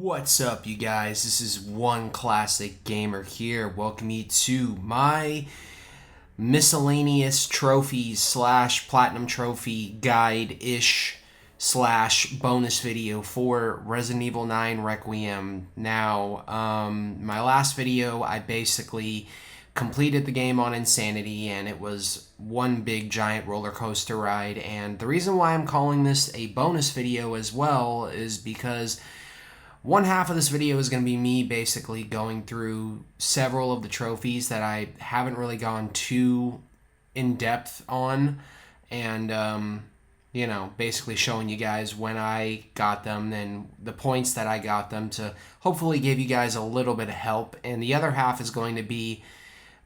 What's up, you guys? This is One Classic Gamer here. Welcome you to my miscellaneous trophies slash platinum trophy guide-ish slash bonus video for Resident Evil 9 Requiem. Now, my last video, I basically completed the game on Insanity, and it was one big giant roller coaster ride. And the reason why I'm calling this a bonus video as well is because one half of this video is going to be me basically going through several of the trophies that I haven't really gone too in depth on, and basically showing you guys when I got them and the points that I got them to hopefully give you guys a little bit of help. And the other half is going to be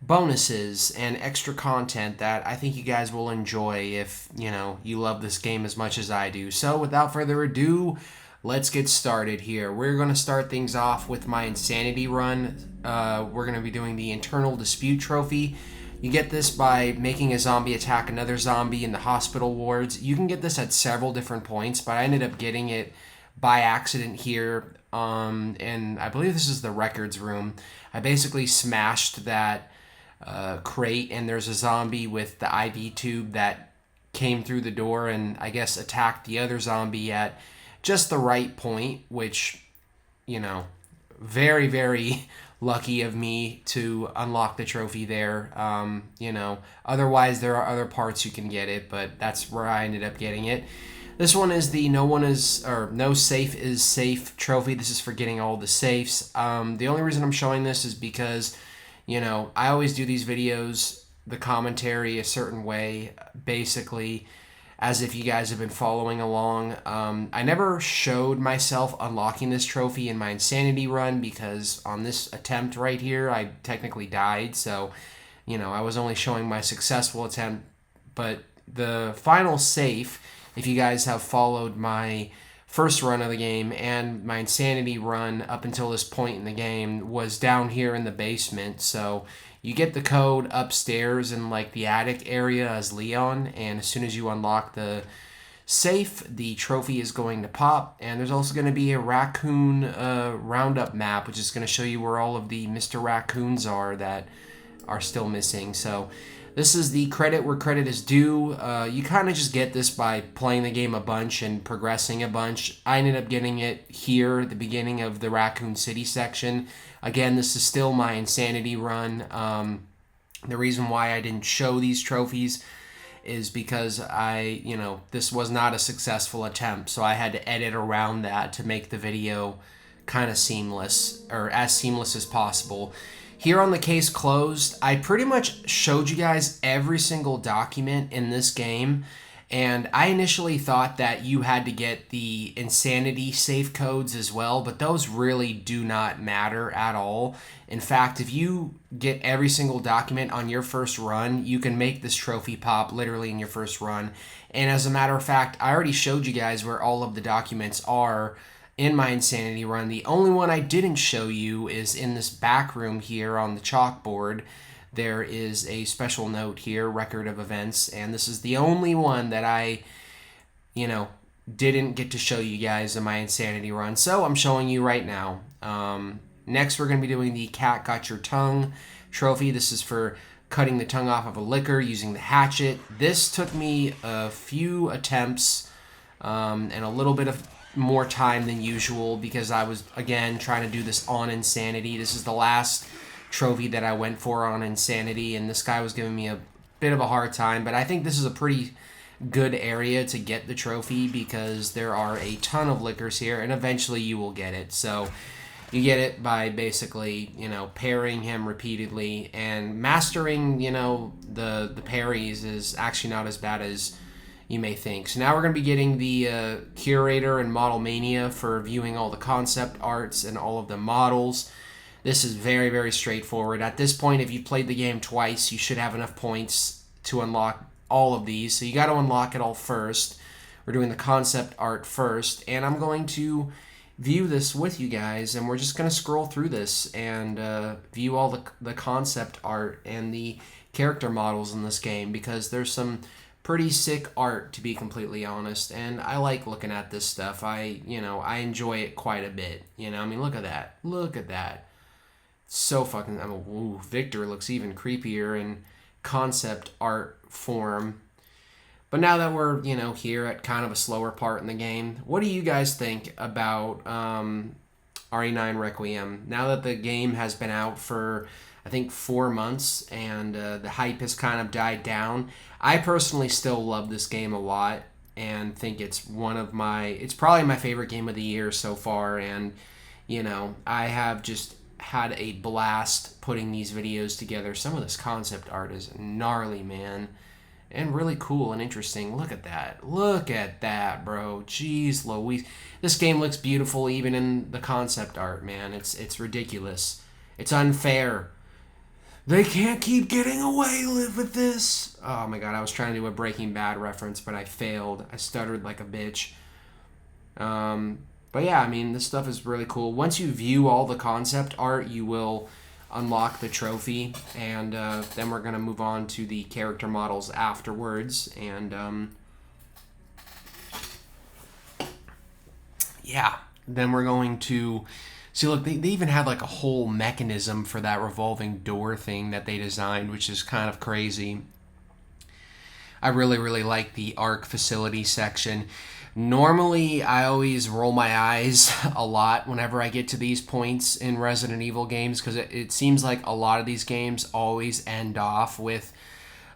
bonuses and extra content that I think you guys will enjoy if you love this game as much as I do. So without further ado, let's get started here. We're going to start things off with my Insanity run. We're going to be doing the Internal Dispute Trophy. You get this by making a zombie attack another zombie in the hospital wards. You can get this at several different points, but I ended up getting it by accident here. And I believe this is the records room. I basically smashed that crate, and there's a zombie with the IV tube that came through the door and I guess attacked the other zombie at just the right point, which, very, very lucky of me to unlock the trophy there. Otherwise there are other parts you can get it, but that's where I ended up getting it. This one is the No Safe is Safe trophy. This is for getting all the safes. The only reason I'm showing this is because, I always do these videos, the commentary a certain way, basically as if you guys have been following along. I never showed myself unlocking this trophy in my Insanity run because on this attempt right here, I technically died. So, I was only showing my successful attempt. But the final safe, if you guys have followed my first run of the game and my Insanity run up until this point in the game, was down here in the basement. So you get the code upstairs in the attic area as Leon, and as soon as you unlock the safe, the trophy is going to pop. And there's also going to be a raccoon roundup map, which is going to show you where all of the Mr. Raccoons are that are still missing. So this is the credit where credit is due. You kind of just get this by playing the game a bunch and progressing a bunch. I ended up getting it here at the beginning of the Raccoon City section. Again, this is still my Insanity run. The reason why I didn't show these trophies is because this was not a successful attempt, so I had to edit around that to make the video kind of seamless, or as seamless as possible. Here on the case closed, I pretty much showed you guys every single document in this game, and I initially thought that you had to get the Insanity safe codes as well, but those really do not matter at all. In fact, if you get every single document on your first run, you can make this trophy pop literally in your first run. And as a matter of fact, I already showed you guys where all of the documents are in my Insanity run. The only one I didn't show you is in this back room here on the chalkboard. There is a special note here, record of events, and this is the only one that I, didn't get to show you guys in my Insanity run. So I'm showing you right now. Next, we're going to be doing the Cat Got Your Tongue trophy. This is for cutting the tongue off of a licker using the hatchet. This took me a few attempts and a little bit of more time than usual because I was, again, trying to do this on Insanity. This is the last trophy that I went for on Insanity, and this guy was giving me a bit of a hard time, but I think this is a pretty good area to get the trophy because there are a ton of lickers here, and eventually you will get it. So you get it by basically, parrying him repeatedly, and mastering, the parries is actually not as bad as you may think. So now we're going to be getting the Curator and Model Mania for viewing all the concept arts and all of the models. This is very, very straightforward. At this point, if you've played the game twice, you should have enough points to unlock all of these. So you got to unlock it all first. We're doing the concept art first, and I'm going to view this with you guys, and we're just going to scroll through this and view all the concept art and the character models in this game, because there's some pretty sick art, to be completely honest, and I like looking at this stuff. I enjoy it quite a bit. I mean, look at that. Look at that. So fucking, ooh, Victor looks even creepier in concept art form. But now that we're, here at kind of a slower part in the game, what do you guys think about RE9 Requiem? Now that the game has been out for, I think, 4 months, and the hype has kind of died down, I personally still love this game a lot and think it's it's probably my favorite game of the year so far. And, I have just had a blast putting these videos together. Some of this concept art is gnarly, man. And really cool and interesting. Look at that. Look at that, bro. Jeez Louise. This game looks beautiful even in the concept art, man. It's ridiculous. It's unfair. They can't keep getting away with this. Oh my god, I was trying to do a Breaking Bad reference, but I failed. I stuttered like a bitch. But yeah, I mean, this stuff is really cool. Once you view all the concept art, you will unlock the trophy, and then we're going to move on to the character models afterwards. And yeah, then we're going to see, look, they even had like a whole mechanism for that revolving door thing that they designed, which is kind of crazy. I really like the ARC facility section. Normally, I always roll my eyes a lot whenever I get to these points in Resident Evil games, because it seems like a lot of these games always end off with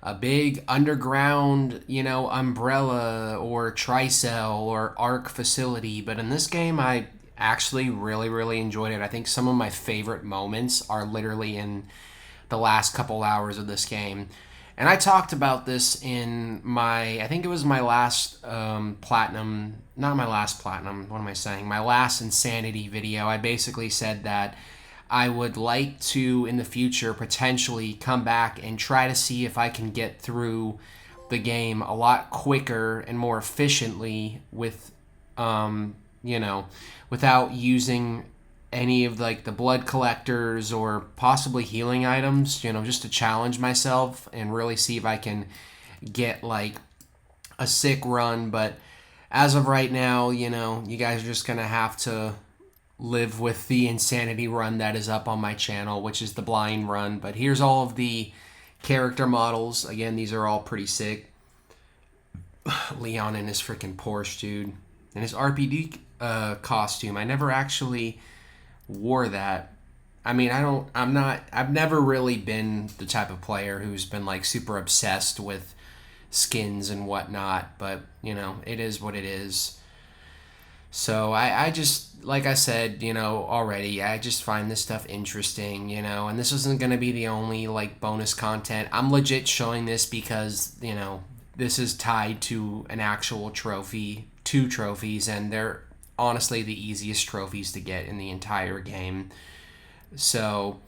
a big underground, umbrella or tricell or ARC facility. But in this game, I actually really enjoyed it. I think some of my favorite moments are literally in the last couple hours of this game. And I talked about this in I think it was my last platinum, not my last platinum, what am I saying? My last Insanity video. I basically said that I would like to, in the future, potentially come back and try to see if I can get through the game a lot quicker and more efficiently with, without using any of like the blood collectors or possibly healing items, just to challenge myself and really see if I can get like a sick run. But as of right now, you guys are just gonna have to live with the Insanity run that is up on my channel, which is the blind run. But here's all of the character models. Again, these are all pretty sick. Leon in his freaking Porsche, dude, and his RPD costume. I never actually wore that. I mean, I've never really been the type of player who's been like super obsessed with skins and whatnot, but it is what it is. So I just, like I said, already, I just find this stuff interesting, and this isn't going to be the only like bonus content. I'm legit showing this because, this is tied to an actual trophy, 2 trophies, and they're honestly the easiest trophies to get in the entire game. So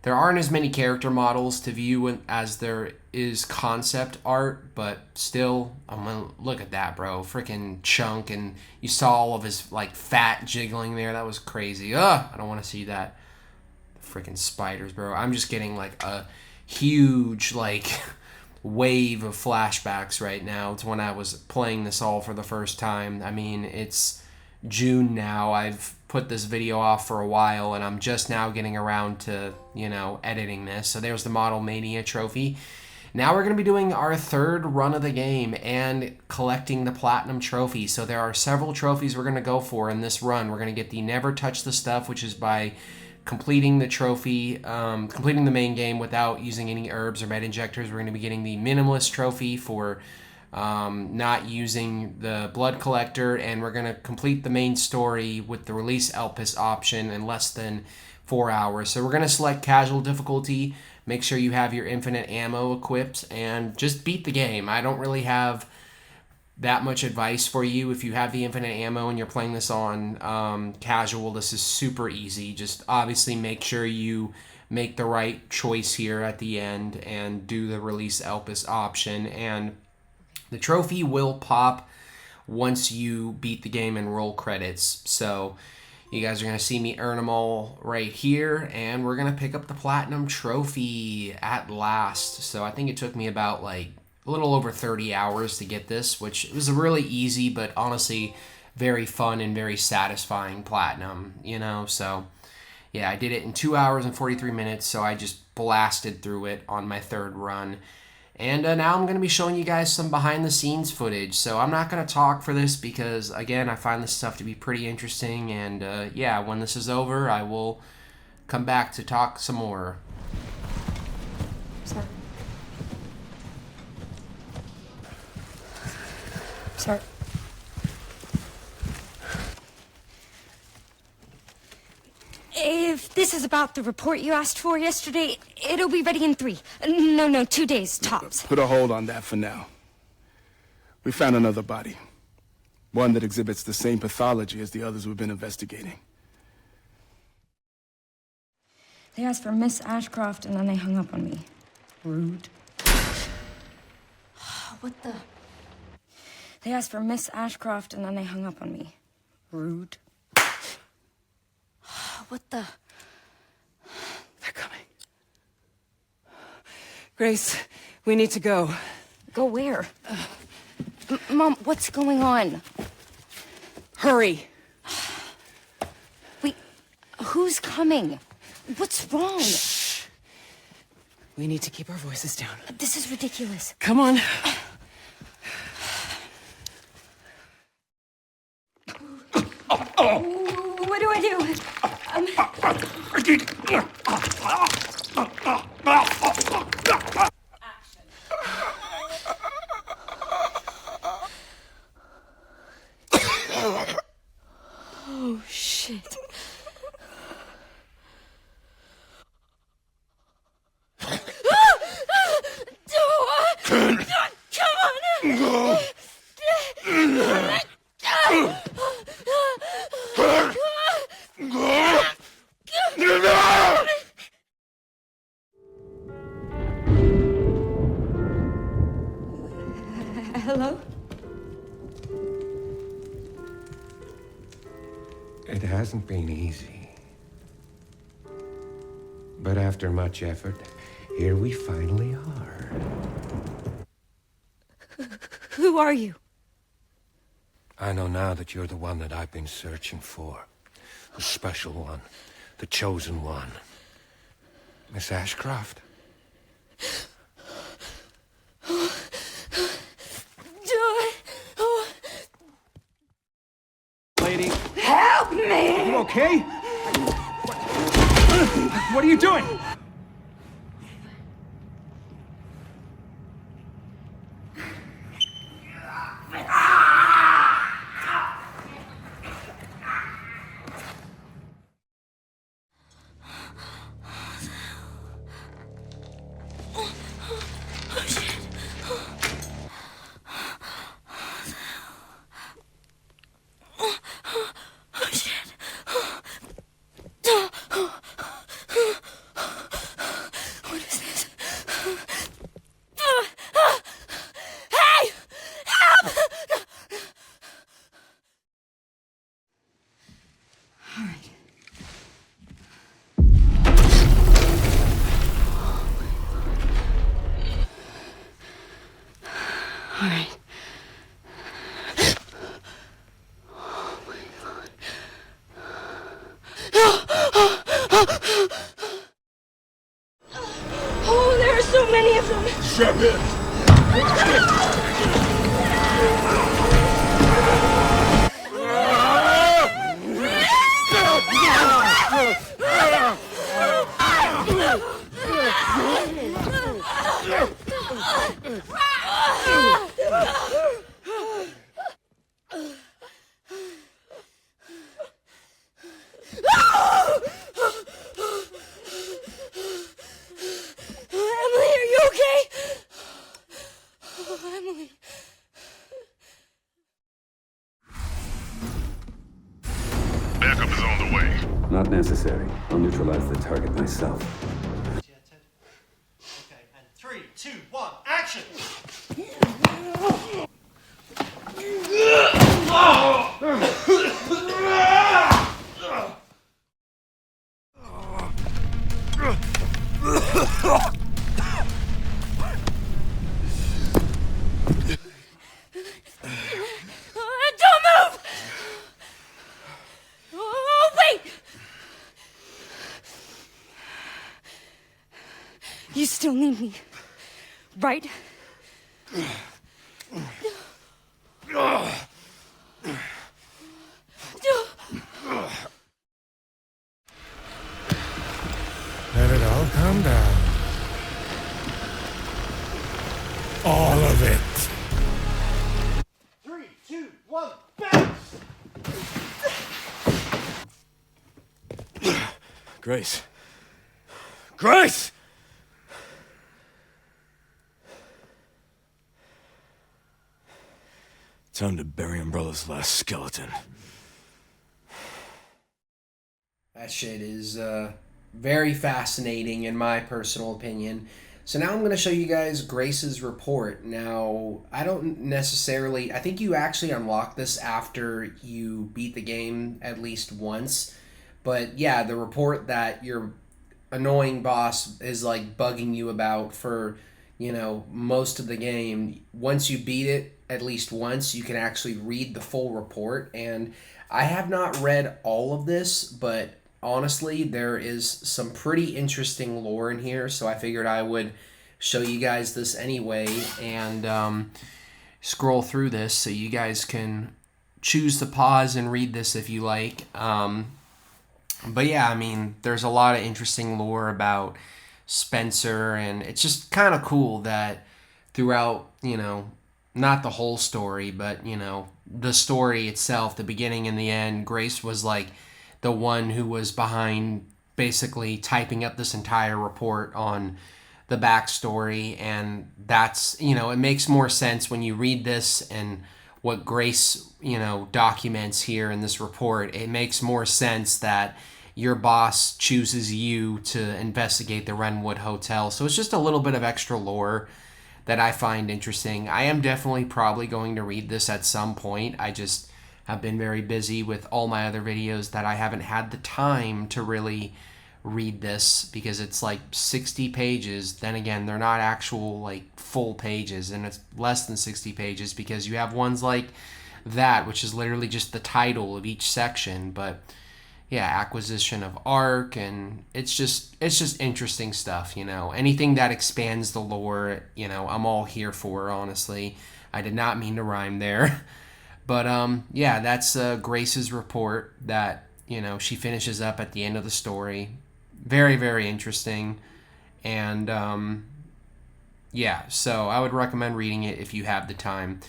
there aren't as many character models to view as there is concept art, but still, I'm gonna look at that, bro. Freaking Chunk, and you saw all of his like fat jiggling there. That was crazy. Ugh, I don't want to see that. Freaking spiders, bro. I'm just getting like a huge like wave of flashbacks right now to when I was playing this all for the first time. I mean, it's June now. I've put this video off for a while, and I'm just now getting around to, editing this. So there's the Model Mania trophy. Now we're going to be doing our 3rd run of the game and collecting the Platinum trophy. So there are several trophies we're going to go for in this run. We're going to get the Never Touch the Stuff, which is by completing the trophy, completing the main game without using any herbs or med injectors. We're going to be getting the Minimalist trophy for not using the blood collector, and we're going to complete the main story with the release Elpis option in less than 4 hours. So we're going to select casual difficulty, make sure you have your infinite ammo equipped, and just beat the game. I don't really have that much advice for you. If you have the infinite ammo and you're playing this on casual, this is super easy. Just obviously make sure you make the right choice here at the end and do the release Elpis option, and the trophy will pop once you beat the game and roll credits. So you guys are going to see me earn them all right here, and we're going to pick up the Platinum trophy at last. So I think it took me about like a little over 30 hours to get this, which was a really easy but honestly very fun and very satisfying platinum, you know. So yeah, I did it in 2 hours and 43 minutes, so I just blasted through it on my third run. And now I'm going to be showing you guys some behind the scenes footage. So I'm not going to talk for this because, again, I find this stuff to be pretty interesting. And yeah, when this is over, I will come back to talk some more. Sir. Sir. If this is about the report you asked for yesterday, it'll be ready in 3. No, 2 days, tops. Put a hold on that for now. We found another body. One that exhibits the same pathology as the others we've been investigating. They asked for Miss Ashcroft, and then they hung up on me. Rude. What the? They asked for Miss Ashcroft, and then they hung up on me. Rude. What the? They're coming. Grace, we need to go. Go where? Mom, what's going on? Hurry. Wait, who's coming? What's wrong? Shh. We need to keep our voices down. This is ridiculous. Come on. What do I do? Oh, shit. Hello? It hasn't been easy. But after much effort, here we finally are. Who are you? I know now that you're the one that I've been searching for. The special one. The chosen one. Miss Ashcroft. Lady. Help me! Are you okay? What are you doing? All right. Oh, there are so many of them. Strap in! Emily, are you okay? Oh, Emily. Backup is on the way. Not necessary. I'll neutralize the target myself. Okay, and 3, 2, 1, action! You still need me, right? Let it all come down. All of it. 3, 2, 1, bounce! Grace. Grace! Time to bury Umbrella's last skeleton. That shit is very fascinating in my personal opinion. So now I'm going to show you guys Grace's report. Now, I don't necessarily... I think you actually unlock this after you beat the game at least once. But yeah, the report that your annoying boss is like bugging you about for, you know, most of the game. Once you beat it at least once, you can actually read the full report. And I have not read all of this, but honestly, there is some pretty interesting lore in here, so I figured I would show you guys this anyway and scroll through this so you guys can choose to pause and read this if you like. But yeah, I mean, there's a lot of interesting lore about Spencer, and it's just kind of cool that throughout, you know, not the whole story, but, you know, the story itself, the beginning and the end, Grace was like the one who was behind basically typing up this entire report on the backstory. And that's, you know, it makes more sense when you read this and what Grace, you know, documents here in this report. It makes more sense that your boss chooses you to investigate the Renwood Hotel. So it's just a little bit of extra lore that I find interesting. I am definitely probably going to read this at some point. I just have been very busy with all my other videos that I haven't had the time to really read this because it's like 60 pages. Then again, they're not actual like full pages, and it's less than 60 pages because you have ones like that, which is literally just the title of each section. But yeah, acquisition of Ark, and it's just interesting stuff, you know. Anything that expands the lore, you know, I'm all here for, honestly. I did not mean to rhyme there. But yeah, that's Grace's report that, you know, she finishes up at the end of the story. Very, very interesting. And yeah, so I would recommend reading it if you have the time.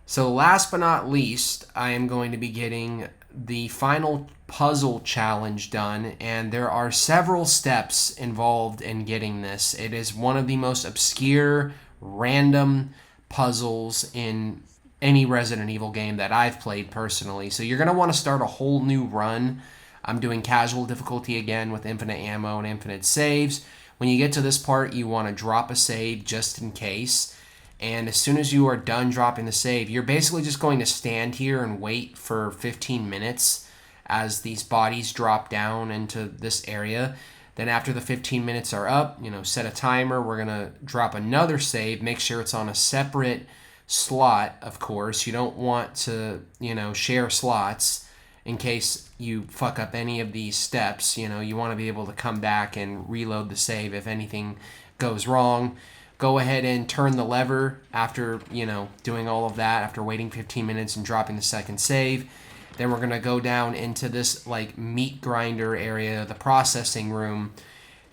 So last but not least, I am going to be getting the final puzzle challenge done, and there are several steps involved in getting this. It is one of the most obscure, random puzzles in any Resident Evil game that I've played personally. So you're going to want to start a whole new run. I'm doing casual difficulty again with infinite ammo and infinite saves. When you get to this part, you want to drop a save just in case. And as soon as you are done dropping the save, you're basically just going to stand here and wait for 15 minutes as these bodies drop down into this area. Then after the 15 minutes are up, you know, set a timer. We're going to drop another save. Make sure it's on a separate slot, of course. You don't want to, you know, share slots in case you fuck up any of these steps. You know, you want to be able to come back and reload the save if anything goes wrong. Go ahead and turn the lever after, you know, doing all of that, after waiting 15 minutes and dropping the second save. Then we're going to go down into this, like, meat grinder area, the processing room.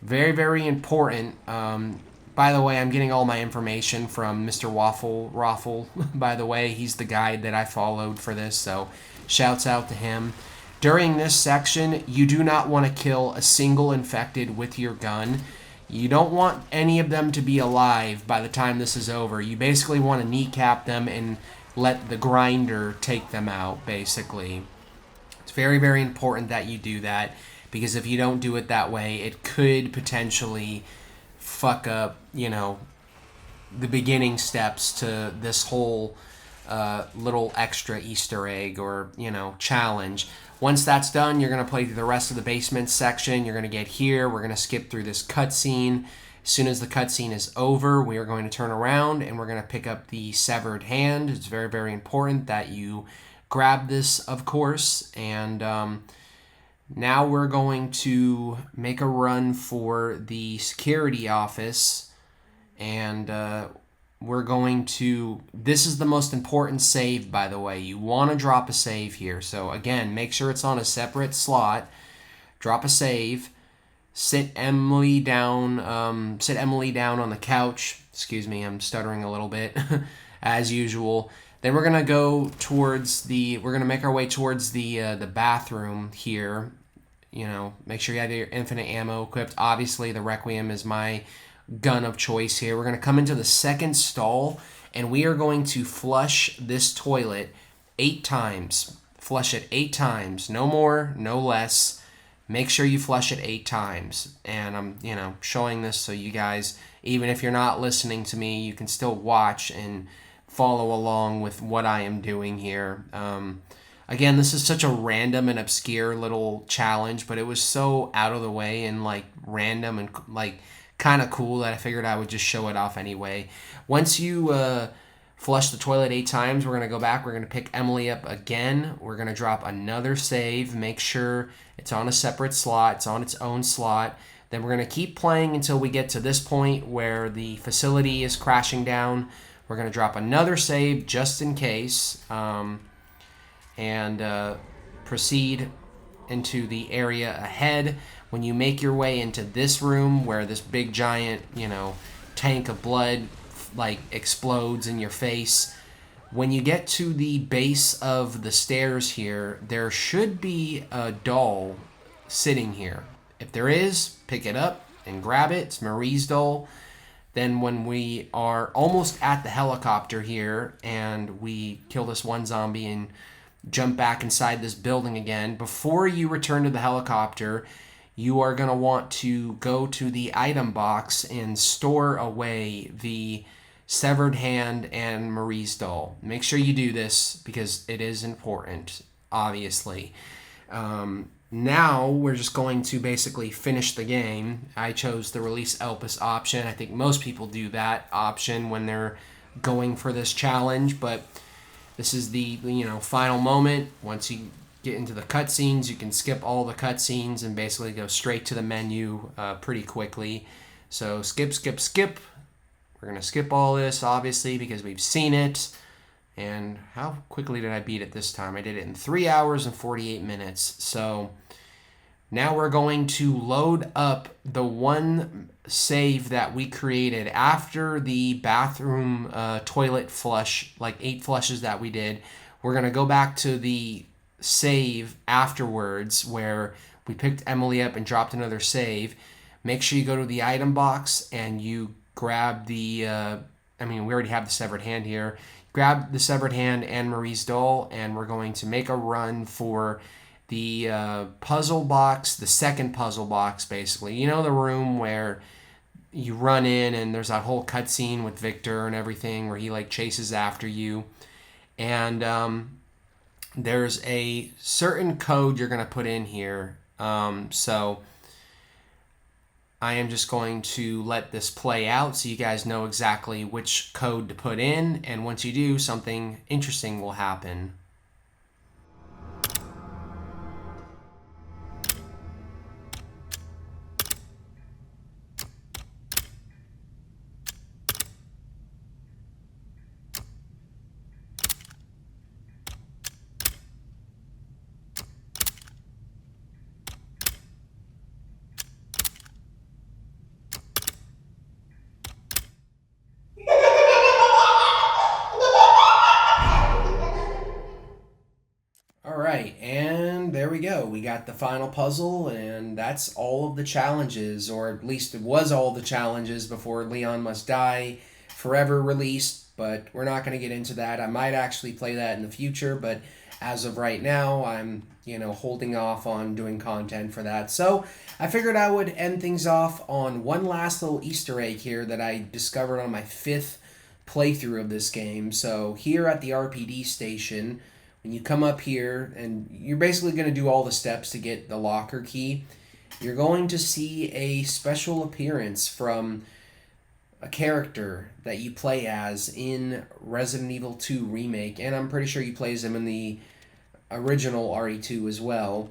Very, very important. By the way, I'm getting all my information from Mr. Raffle. By the way, he's the guide that I followed for this, so shouts out to him. During this section, you do not want to kill a single infected with your gun. You don't want any of them to be alive by the time this is over. You basically want to kneecap them and let the grinder take them out, basically. It's very, very important that you do that, because if you don't do it that way, it could potentially fuck up, you know, the beginning steps to this whole little extra Easter egg or, you know, challenge. Once that's done, you're going to play through the rest of the basement section. You're going to get here. We're going to skip through this cutscene. As soon as the cutscene is over, we are going to turn around and we're going to pick up the severed hand. It's very, very important that you grab this, of course. And Now we're going to make a run for the security office, and we're going to... This is the most important save, by the way. You want to drop a save here. So again, make sure it's on a separate slot. Drop a save. Sit Emily down on the couch. Excuse me, I'm stuttering a little bit, as usual. Then we're gonna go towards we're gonna make our way towards the bathroom here. You know, make sure you have your infinite ammo equipped. Obviously, the Requiem is my gun of choice here. We're gonna come into the second stall, and we are going to flush this toilet 8 times. Flush it 8 times, no more, no less. Make sure you flush it 8 times. And I'm, showing this so you guys, even if you're not listening to me, you can still watch and follow along with what I am doing here. Again, this is such a random and obscure little challenge, but it was so out of the way and random and kind of cool that I figured I would just show it off anyway. Once you flush the toilet 8 times, we're going to go back. We're going to pick Emily up again. We're going to drop another save. Make sure it's on a separate slot. It's on its own slot. Then we're going to keep playing until we get to this point where the facility is crashing down. We're going to drop another save just in case, and proceed into the area ahead. When you make your way into this room where this big giant, tank of blood explodes in your face, when you get to the base of the stairs here, there should be a doll sitting here. If there is, pick it up and grab it. It's Marie's doll. Then when we are almost at the helicopter here and we kill this one zombie and jump back inside this building again, before you return to the helicopter, you are going to want to go to the item box and store away the severed hand and Marie's doll. Make sure you do this because it is important, obviously. Now we're just going to basically finish the game. I chose the release Elpis option. I think most people do that option when they're going for this challenge, but this is the final moment. Once you get into the cutscenes, you can skip all the cutscenes and basically go straight to the menu pretty quickly. So skip. We're going to skip all this, obviously, because we've seen it. And how quickly did I beat it this time? I did it in 3 hours and 48 minutes. So now we're going to load up the one save that we created after the bathroom toilet flush, 8 flushes that we did. We're going to go back to the save afterwards where we picked Emily up and dropped another save. Make sure you go to the item box and you grab we already have the severed hand here. Grab the severed hand and Marie's doll, and we're going to make a run for the puzzle box, the second puzzle box, basically. The room where you run in and there's that whole cutscene with Victor and everything where he chases after you. And there's a certain code you're going to put in here. So I am just going to let this play out so you guys know exactly which code to put in, and once you do, something interesting will happen. Alright, and there we go. We got the final puzzle, and that's all of the challenges, or at least it was all the challenges before Leon Must Die Forever released, but we're not going to get into that. I might actually play that in the future, but as of right now, I'm, holding off on doing content for that. So I figured I would end things off on one last little Easter egg here that I discovered on my 5th playthrough of this game. So here at the RPD station, when you come up here, and you're basically going to do all the steps to get the locker key, you're going to see a special appearance from a character that you play as in Resident Evil 2 Remake, and I'm pretty sure you play as him in the original RE2 as well.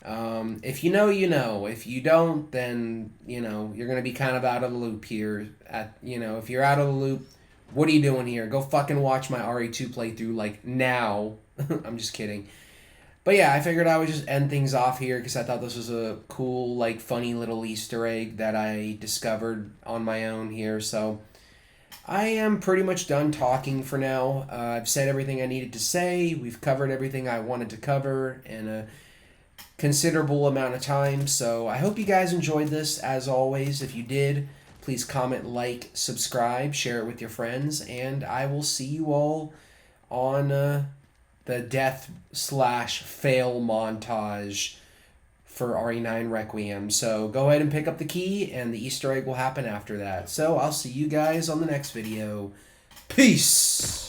If you know, you know. If you don't, then, you know, you're going to be kind of out of the loop here. If you're out of the loop, what are you doing here? Go fucking watch my RE2 playthrough, like, now. I'm just kidding. But yeah, I figured I would just end things off here because I thought this was a cool, like, funny little Easter egg that I discovered on my own here. So I am pretty much done talking for now. I've said everything I needed to say. We've covered everything I wanted to cover in a considerable amount of time. So I hope you guys enjoyed this. As always, if you did, please comment, like, subscribe, share it with your friends, and I will see you all on the death/fail montage for RE9 Requiem. So go ahead and pick up the key, and the Easter egg will happen after that. So I'll see you guys on the next video. Peace!